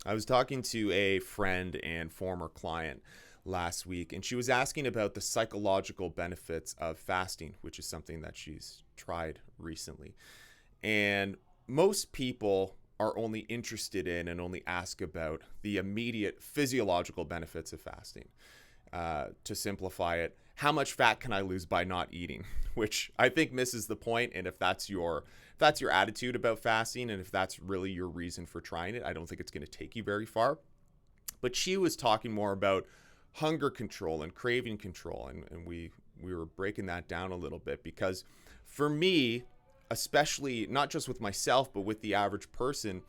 I was talking to a friend and former client last week, and she was asking about the psychological benefits of fasting, which is something that she's tried recently. And most people are only interested in and only ask about the immediate physiological benefits of fasting. To simplify it, how much fat can I lose by not eating? Which I think misses the point. And if that's your attitude about fasting, and if that's really your reason for trying it, I don't think it's going to take you very far. But she was talking more about hunger control and craving control, and we were breaking that down a little bit because for me, especially not just with myself but with the average person,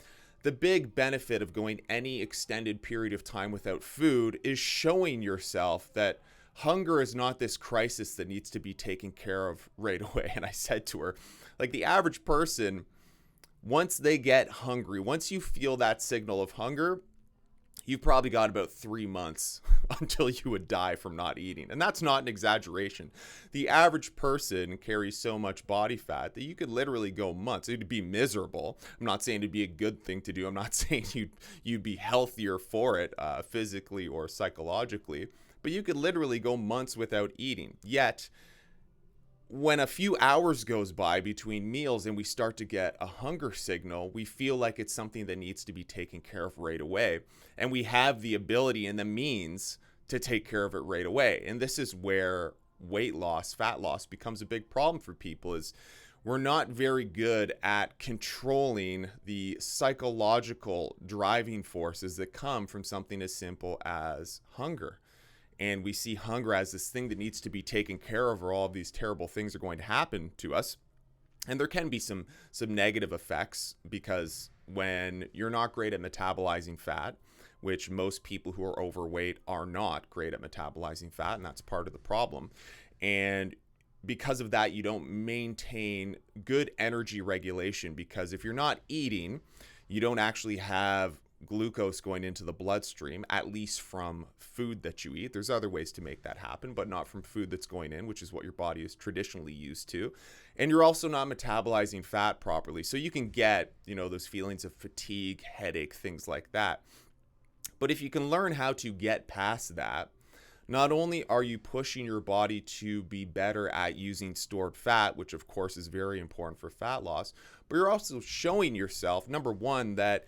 the big benefit of going any extended period of time without food is showing yourself that hunger is not this crisis that needs to be taken care of right away. And I said to her, like, the average person, once they get hungry, once you feel that signal of hunger, you've probably got about 3 months until you would die from not eating. And that's not an exaggeration. The average person carries so much body fat that you could literally go months. It'd be miserable. I'm not saying it'd be a good thing to do. I'm not saying you'd be healthier for it physically or psychologically. But you could literally go months without eating. Yet, when a few hours goes by between meals and we start to get a hunger signal, we feel like it's something that needs to be taken care of right away. And we have the ability and the means to take care of it right away. And this is where weight loss, fat loss becomes a big problem for people, is we're not very good at controlling the psychological driving forces that come from something as simple as hunger. And we see hunger as this thing that needs to be taken care of, or all of these terrible things are going to happen to us. And there can be some negative effects, because when you're not great at metabolizing fat, which most people who are overweight are not great at metabolizing fat, and that's part of the problem. And because of that, you don't maintain good energy regulation, because if you're not eating, you don't actually have glucose going into the bloodstream, at least from food that you eat. There's other ways to make that happen, but not from food that's going in, which is what your body is traditionally used to. And you're also not metabolizing fat properly. So you can get, those feelings of fatigue, headache, things like that. But if you can learn how to get past that, not only are you pushing your body to be better at using stored fat, which of course is very important for fat loss, but you're also showing yourself, number one, that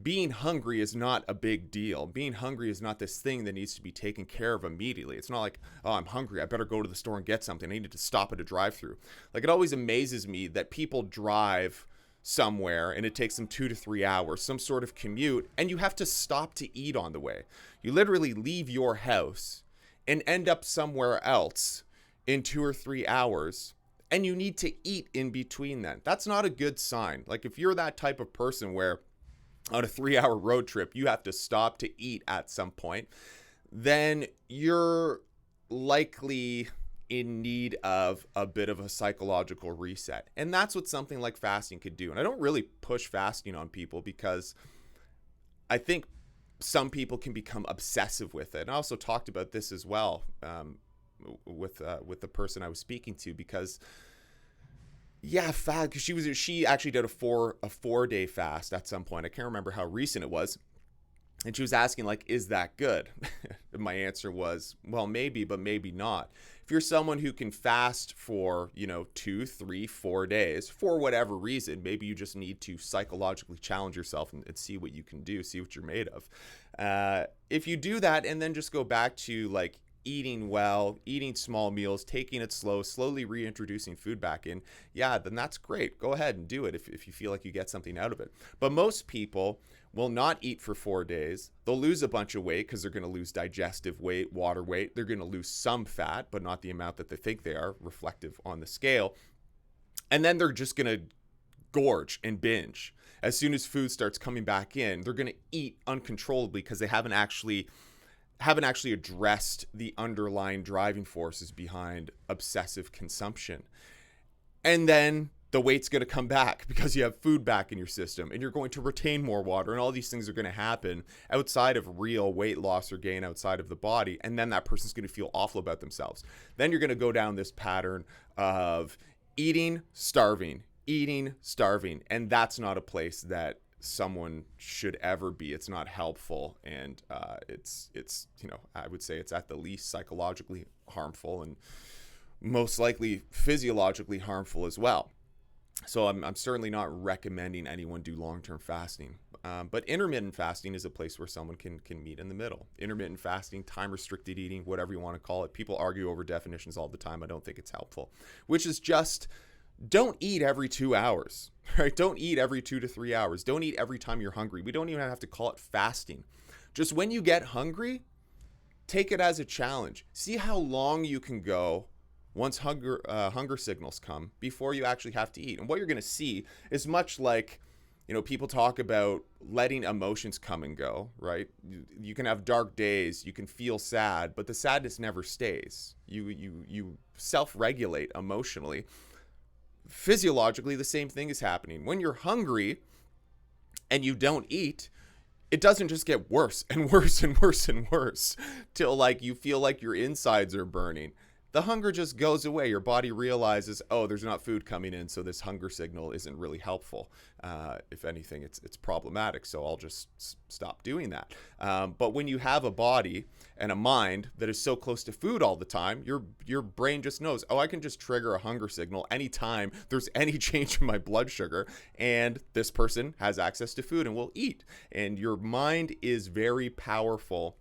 being hungry is not a big deal. Being hungry is not this thing that needs to be taken care of immediately. It's not like, oh, I'm hungry, I better go to the store and get something. I need to stop at a drive-thru. Like, it always amazes me that people drive somewhere and it takes them 2 to 3 hours, some sort of commute, and you have to stop to eat on the way. You literally leave your house and end up somewhere else in 2 or 3 hours, and you need to eat in between then. That's not a good sign. Like, if you're that type of person where on a 3-hour road trip you have to stop to eat at some point, then you're likely in need of a bit of a psychological reset. And that's what something like fasting could do. And I don't really push fasting on people, because I think some people can become obsessive with it. And I also talked about this as well with the person I was speaking to, because fat, because she actually did a 4-day fast at some point. I can't remember how recent it was. And she was asking, like, is that good? My answer was, well, maybe, but maybe not. If you're someone who can fast for, 2, 3, 4 days, for whatever reason, maybe you just need to psychologically challenge yourself and see what you can do, see what you're made of. If you do that and then just go back to, like, eating well, eating small meals, taking it slow, slowly reintroducing food back in, then that's great. Go ahead and do it if you feel like you get something out of it. But most people will not eat for 4 days. They'll lose a bunch of weight because they're going to lose digestive weight, water weight. They're going to lose some fat, but not the amount that they think they are, reflective on the scale. And then they're just going to gorge and binge. As soon as food starts coming back in, they're going to eat uncontrollably because they haven't actually addressed the underlying driving forces behind obsessive consumption. And then the weight's going to come back because you have food back in your system, and you're going to retain more water, and all these things are going to happen outside of real weight loss or gain outside of the body. And then that person's going to feel awful about themselves. Then you're going to go down this pattern of eating, starving, and that's not a place that someone should ever be. It's not helpful, and it's I would say it's at the least psychologically harmful and most likely physiologically harmful as well. So I'm certainly not recommending anyone do long-term fasting. But intermittent fasting is a place where someone can meet in the middle. Intermittent fasting, time-restricted eating, whatever you want to call it. People argue over definitions all the time. I don't think it's helpful, which is just don't eat every 2 hours, right? Don't eat every 2 to 3 hours. Don't eat every time you're hungry. We don't even have to call it fasting. Just when you get hungry, take it as a challenge. See how long you can go once hunger signals come before you actually have to eat. And what you're going to see is much like, people talk about letting emotions come and go, right? You can have dark days, you can feel sad, but the sadness never stays. You self-regulate emotionally. Physiologically, the same thing is happening. When you're hungry and you don't eat, it doesn't just get worse and worse and worse and worse till like you feel like your insides are burning. The hunger just goes away. Your body realizes, oh, there's not food coming in, so this hunger signal isn't really helpful. If anything, it's problematic, so I'll just stop doing that. But when you have a body and a mind that is so close to food all the time, your brain just knows, oh, I can just trigger a hunger signal anytime there's any change in my blood sugar, and this person has access to food and will eat. And your mind is very powerful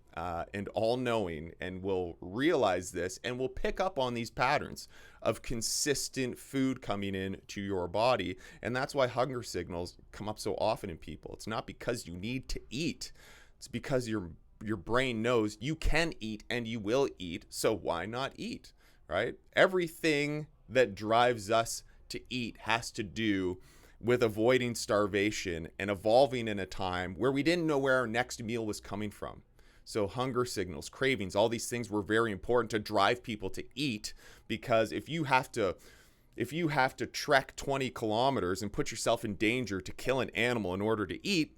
and all-knowing, and will realize this and will pick up on these patterns of consistent food coming in to your body. And that's why hunger signals come up so often in people. It's not because you need to eat. It's because your brain knows you can eat and you will eat, so why not eat, right? Everything that drives us to eat has to do with avoiding starvation and evolving in a time where we didn't know where our next meal was coming from. So hunger signals, cravings, all these things were very important to drive people to eat, because if you have to trek 20 kilometers and put yourself in danger to kill an animal in order to eat,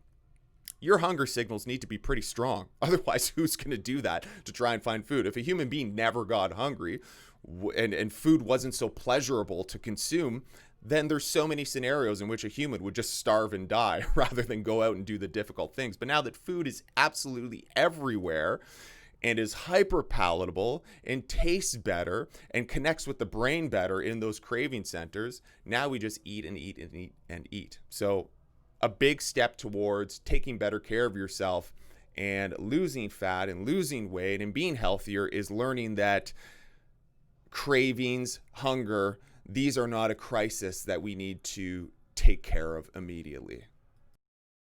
your hunger signals need to be pretty strong. Otherwise, who's going to do that to try and find food? If a human being never got hungry and food wasn't so pleasurable to consume, then there's so many scenarios in which a human would just starve and die rather than go out and do the difficult things. But now that food is absolutely everywhere and is hyper palatable and tastes better and connects with the brain better in those craving centers, now we just eat and eat and eat and eat. So a big step towards taking better care of yourself and losing fat and losing weight and being healthier is learning that cravings, hunger, these are not a crisis that we need to take care of immediately.